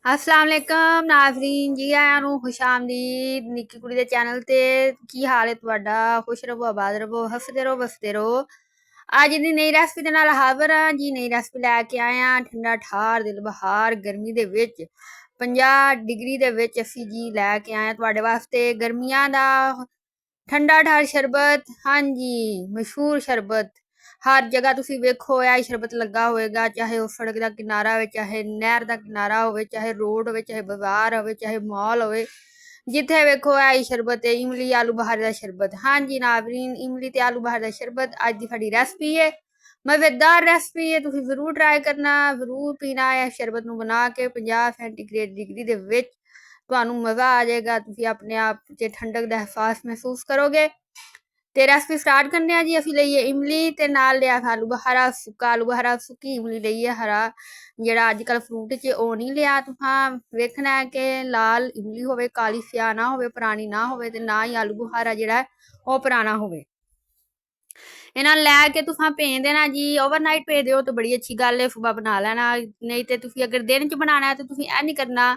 अस्सलाम वालेकुम नाज़रीन जी आया ਨੂੰ खुशामदीद निक्की कुड़ी ਦੇ ਚੈਨਲ ਤੇ ਕੀ ਹਾਲ ਹੈ ਤੁਹਾਡਾ ਖੁਸ਼ ਰਹੋ ਆਬਾਦ ਰਹੋ ਹੱਸਦੇ ਰਹੋ ਵਸਦੇ ਰਹੋ ਅੱਜ ਦੀ ਨਈ ਰੈਸਪੀ ਦੇ ਨਾਲ ਹਾਜ਼ਰ ਹਾਂ ਜੀ ਨਈ ਰੈਸਪੀ ਲੈ ਕੇ ਆਏ ਹਾਂ ਠੰਡਾ ਠਾਰ ਦਿਲ ਬਹਾਰ ਗਰਮੀ ਦੇ ਵਿੱਚ 50 ਡਿਗਰੀ ਦੇ ਵਿੱਚ ਅਸੀਂ ਜੀ ਲੈ ਕੇ ਆਏ ਤੁਹਾਡੇ ਵਾਸਤੇ ਗਰਮੀਆਂ ਦਾ ਠੰਡਾ ਠਾਰ ਸ਼ਰਬਤ ਹਾਂਜੀ ਮਸ਼ਹੂਰ ਸ਼ਰਬਤ हर जगह तुसी वेखो है शरबत लगा होएगा चाहे वो सड़क का किनारा हो चाहे नहर का किनारा हो चाहे रोड हो चाहे बाजार हो चाहे मॉल हो जिथे वेखो है शरबत है इमली आलू बहारे का शरबत हाँ जी नाज़रीन इमली ते आलू बहारे का शरबत अज की साडी रेसिपी है मज़ेदार रेसिपी है तुसी जरूर ट्राई करना जरूर पीना है शरबत नूं बना के 50 सेंटीग्रेड डिग्री दे विच तुहानूं मज़ा आ जाएगा तुसी अपने आप च ठंडक का एहसास महसूस करोगे ਤੇ ਰੈਸਪੀ ਸਟਾਰਟ ਕਰਨੇ ਆ ਜੀ ਅਸੀਂ ਲਈਏ ਇਮਲੀ ਤੇ ਨਾਲ ਲਿਆ ਆਲੂ ਬੁਖਾਰਾ ਸੁੱਕਾ ਆਲੂ ਬੁਖਾਰਾ ਸੁੱਕੀ ਇਮਲੀ ਲਈਏ ਹਰਾ ਜਿਹੜਾ ਅੱਜ ਕੱਲ ਫਰੂਟ 'ਚ ਉਹ ਨਹੀਂ ਲਿਆ ਤੁਸੀਂ ਵੇਖਣਾ ਹੈ ਕਿ ਲਾਲ ਇਮਲੀ ਹੋਵੇ ਕਾਲੀ ਸਿਆਹ ਨਾ ਹੋਵੇ ਪੁਰਾਣੀ ਨਾ ਹੋਵੇ ਤੇ ਨਾ ਹੀ ਆਲੂ ਬੁਖਾਰਾ ਜਿਹੜਾ ਉਹ ਪੁਰਾਣਾ ਹੋਵੇ ਇਹਨਾਂ ਲੈ ਕੇ ਤੁਸੀਂ ਭੇਜ ਦੇਣਾ ਜੀ ਓਵਰਨਾਈਟ ਭੇਜ ਦਿਓ ਤੇ ਬੜੀ ਅੱਛੀ ਗੱਲ ਹੈ ਸੁਬਾ ਬਣਾ ਲੈਣਾ ਨਹੀਂ ਤੇ ਤੁਸੀਂ ਅਗਰ ਦਿਨ 'ਚ ਬਣਾਉਣਾ ਹੈ ਤੇ ਤੁਸੀਂ ਇਹ ਨਹੀਂ ਕਰਨਾ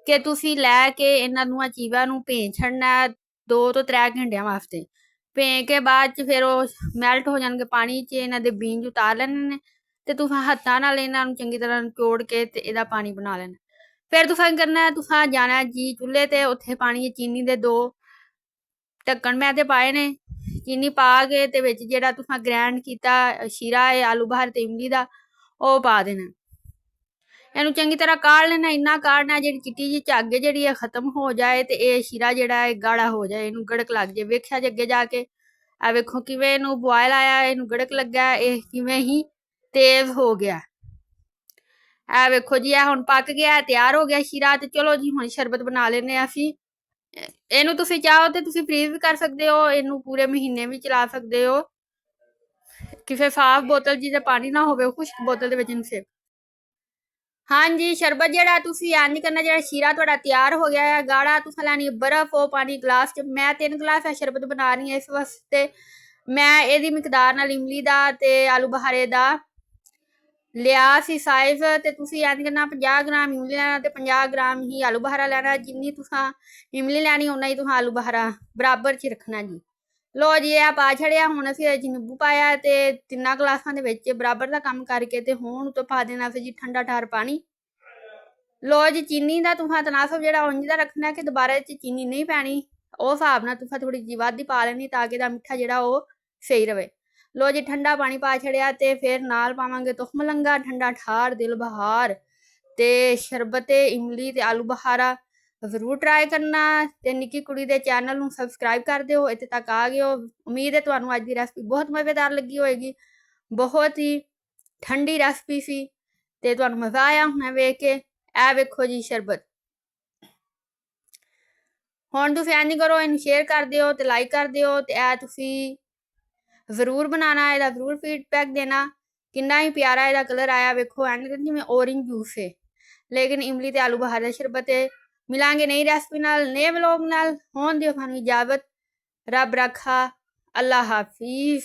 ਕਿ ਤੁਸੀਂ ਲੈ ਕੇ ਇਹਨਾਂ ਦੋਵਾਂ ਚੀਜ਼ਾਂ ਨੂੰ ਭੇਜ ਛੱਡਣਾ 2 ਤੋਂ 3 ਘੰਟਿਆਂ ਵਾਸਤੇ ਭੇਂ ਕੇ ਬਾਅਦ 'ਚ ਫਿਰ ਉਹ ਮੈਲਟ ਹੋ ਜਾਣਗੇ ਪਾਣੀ 'ਚ ਇਹਨਾਂ ਦੇ ਬੀਜ ਉਤਾਰ ਲੈਣੇ ਨੇ ਤੇ ਤੁਸੀਂ ਹੱਥਾਂ ਨਾਲ ਇਹਨਾਂ ਨੂੰ ਚੰਗੀ ਤਰ੍ਹਾਂ ਨਿਚੋੜ ਕੇ ਤੇ ਇਹਦਾ ਪਾਣੀ ਬਣਾ ਲੈਣਾ ਫਿਰ ਤੁਸੀਂ ਕਰਨਾ ਹੈ ਤੁਸੀਂ ਜਾਣਾ ਜੀ ਚੁੱਲ੍ਹੇ ਤੇ ਉੱਥੇ ਪਾਣੀ 'ਚ ਚੀਨੀ ਦੇ 2 ਢੱਕਣ ਮੈਂ ਤੇ ਪਾਏ ਨੇ ਚੀਨੀ ਪਾ ਕੇ ਤੇ ਵਿੱਚ ਜਿਹੜਾ ਤੁਸੀਂ ਗ੍ਰਾਈਂਡ ਕੀਤਾ ਸ਼ੀਰਾ ਹੈ ਆਲੂ ਬਹਾਰ ਤੇ ਇਮਲੀ ਦਾ ਉਹ ਪਾ ਦੇਣਾ ਇਹਨੂੰ ਚੰਗੀ ਤਰ੍ਹਾਂ ਕਾੜ ਲੈਣਾ ਇੰਨਾ ਕਾੜਨਾ ਜਿਹੜੀ ਚਿੱਟੀ ਜੀ ਝੱਗ ਜਿਹੜੀ ਹੈ ਖਤਮ ਹੋ ਜਾਏ ਤੇ ਇਹ ਸ਼ੀਰਾ ਜਿਹੜਾ ਹੈ ਗਾੜਾ ਹੋ ਜਾਏ ਇਹਨੂੰ ਗੜਕ ਲੱਗ ਜਾਏ ਵੇਖਿਆ ਜੇ ਅੱਗੇ ਜਾ ਕੇ ਆ ਵੇਖੋ ਕਿਵੇਂ ਇਹਨੂੰ ਬੋਇਲ ਆਇਆ ਇਹਨੂੰ ਗੜਕ ਲੱਗਾ ਇਹ ਕਿਵੇਂ ਹੀ ਤੇਜ਼ ਹੋ ਗਿਆ ਆ ਵੇਖੋ ਜੀ ਇਹ ਹੁਣ ਪੱਕ ਗਿਆ ਤਿਆਰ ਹੋ ਗਿਆ ਸ਼ੀਰਾ ਤੇ ਚਲੋ ਜੀ ਹੁਣ ਸ਼ਰਬਤ ਬਣਾ ਲੈਨੇ ਆ ਅਸੀਂ ਇਹਨੂੰ ਤੁਸੀਂ ਚਾਹੋ ਤੇ ਤੁਸੀਂ ਫ੍ਰੀਜ਼ ਵੀ ਕਰ ਸਕਦੇ ਹੋ ਇਹਨੂੰ ਪੂਰੇ ਮਹੀਨੇ ਵੀ ਚਲਾ ਸਕਦੇ ਹੋ ਕਿਸੇ ਸਾਫ਼ ਬੋਤਲ ਜਿਹਦੇ ਪਾਣੀ ਨਾ ਹੋਵੇ ਖੁਸ਼ਕ ਬੋਤਲ ਦੇ ਵਿੱਚ ਇਹਨੂੰ ਸੇਵ हाँ जी शरबत जरा तुसी इंज करना जरा शीरा थोड़ा तैयार हो गया है गाढ़ा तुसा लैनी बर्फ वो पानी गिलास च मैं 3 गिलास है शरबत बना रही हूँ इस वास्ते मैं ਇਹਦੀ ਮਿਕਦਾਰ ਨਾਲ ਇਮਲੀ ਦਾ ਤੇ ਆਲੂ ਬਹਾਰੇ ਦਾ ਲਿਆ ਸੀ ਸਾਈਜ਼ ਤੇ ਤੁਸੀਂ ਇੰਜ ਕਰਨਾ 50 ਗ੍ਰਾਮ ਇਮਲੀ ਲੈਣਾ ਤੇ 50 ਗ੍ਰਾਮ ਹੀ ਆਲੂ ਬਹਾਰਾ ਲੈਣਾ ਜਿੰਨੀ ਤੁਸੀਂ ਇਮਲੀ ਲੈਣੀ ਉਨਾ ਹੀ ਤੁਸੀਂ ਆਲੂ ਬਹਾਰਾ ਬਰਾਬਰ ਚ ਰੱਖਣਾ ਜੀ ਲੋ ਜੀ ਇਹ ਪਾ ਛੜਿਆ ਹੁਣ ਅਸੀਂ ਇਹ ਨਿੰਬੂ ਪਾਇਆ ਤੇ 3 ਗਲਾਸਾਂ ਦੇ ਵਿੱਚ ਬਰਾਬਰ ਦਾ ਕੰਮ ਕਰਕੇ ਤੇ ਹੁਣ ਉਤੋਂ ਪਾ ਦੇਣਾ ਫਿਰ ਜੀ ਠੰਡਾ ਠਾਰ ਪਾਣੀ ਲੋ ਜੀ ਚੀਨੀ ਦਾ ਤੁਸੀਂ ਤਨਾਸਬ ਜਿਹੜਾ ਉਂਝ ਦਾ ਰੱਖਣਾ ਕਿ ਦੁਬਾਰਾ ਚ ਚੀਨੀ ਨਹੀਂ ਪੈਣੀ ਉਹ ਹਿਸਾਬ ਨਾਲ ਤੁਸੀਂ ਥੋੜੀ ਜਿਹੀ ਵੱਧ ਹੀ ਪਾ ਲੈਣੀ ਤਾਂ ਕਿ ਦਾ ਮਿੱਠਾ ਜਿਹੜਾ ਉਹ ਸਹੀ ਰਵੇ ਲੋ ਜੀ ਠੰਡਾ ਪਾਣੀ ਪਾ ਛੜਿਆ ਤੇ ਫਿਰ ਨਾਲ ਪਾਵਾਂਗੇ ਤੁਖਮ ਲੰਗਾ ਠੰਡਾ ਠਾਰ ਦਿਲ ਬਹਾਰ ਤੇ ਸ਼ਰਬਤੇ ਇਮਲੀ ਤੇ ਆਲੂ ਬਹਾਰਾ ਜ਼ਰੂਰ ਟਰਾਈ ਕਰਨਾ ਤੇ ਨਿੱਕੀ ਕੁੜੀ ਦੇ ਚੈਨਲ ਨੂੰ ਸਬਸਕ੍ਰਾਈਬ ਕਰ ਦਿਓ ਇੱਥੇ ਤੱਕ ਆ ਗਏ ਹੋ ਉਮੀਦ ਹੈ ਤੁਹਾਨੂੰ ਅੱਜ ਦੀ ਰੈਸਪੀ ਬਹੁਤ ਮਜ਼ੇਦਾਰ ਲੱਗੀ ਹੋਏਗੀ ਬਹੁਤ ਹੀ ਠੰਡੀ ਰੈਸਪੀ ਸੀ ਤੇ ਤੁਹਾਨੂੰ ਮਜ਼ਾ ਆਇਆ ਹੋਣਾ ਵੇਖ ਕੇ ਇਹ ਵੇਖੋ ਜੀ ਸ਼ਰਬਤ ਹੁਣ ਤੁਸੀਂ ਇੰਜ ਕਰੋ ਇਹਨੂੰ ਸ਼ੇਅਰ ਕਰ ਦਿਓ ਤੇ ਲਾਈਕ ਕਰ ਦਿਓ ਤੇ ਇਹ ਤੁਸੀਂ ਜ਼ਰੂਰ ਬਣਾਉਣਾ ਇਹਦਾ ਜ਼ਰੂਰ ਫੀਡਬੈਕ ਦੇਣਾ ਕਿੰਨਾ ਹੀ ਪਿਆਰਾ ਇਹਦਾ ਕਲਰ ਆਇਆ ਵੇਖੋ ਇੰਜ ਜਿਵੇਂ ਔਰੇਂਜ ਜੂਸ ਹੈ ਲੇਕਿਨ ਇਮਲੀ ਤੇ ਆਲੂ ਬਹਾਰ ਦਾ ਸ਼ਰਬਤ ਹੈ ਮਿਲਾਂਗੇ ਨਈ ਰੈਸਪੀ ਨਾਲ ਨਏ ਵਲੌਗ ਨਾਲ ਹੋਣ ਦਿਓ ਤੁਹਾਨੂੰ ਇਜਾਜ਼ਤ ਰੱਬ ਰੱਖਾ ਅੱਲਾ ਹਾਫਿਜ਼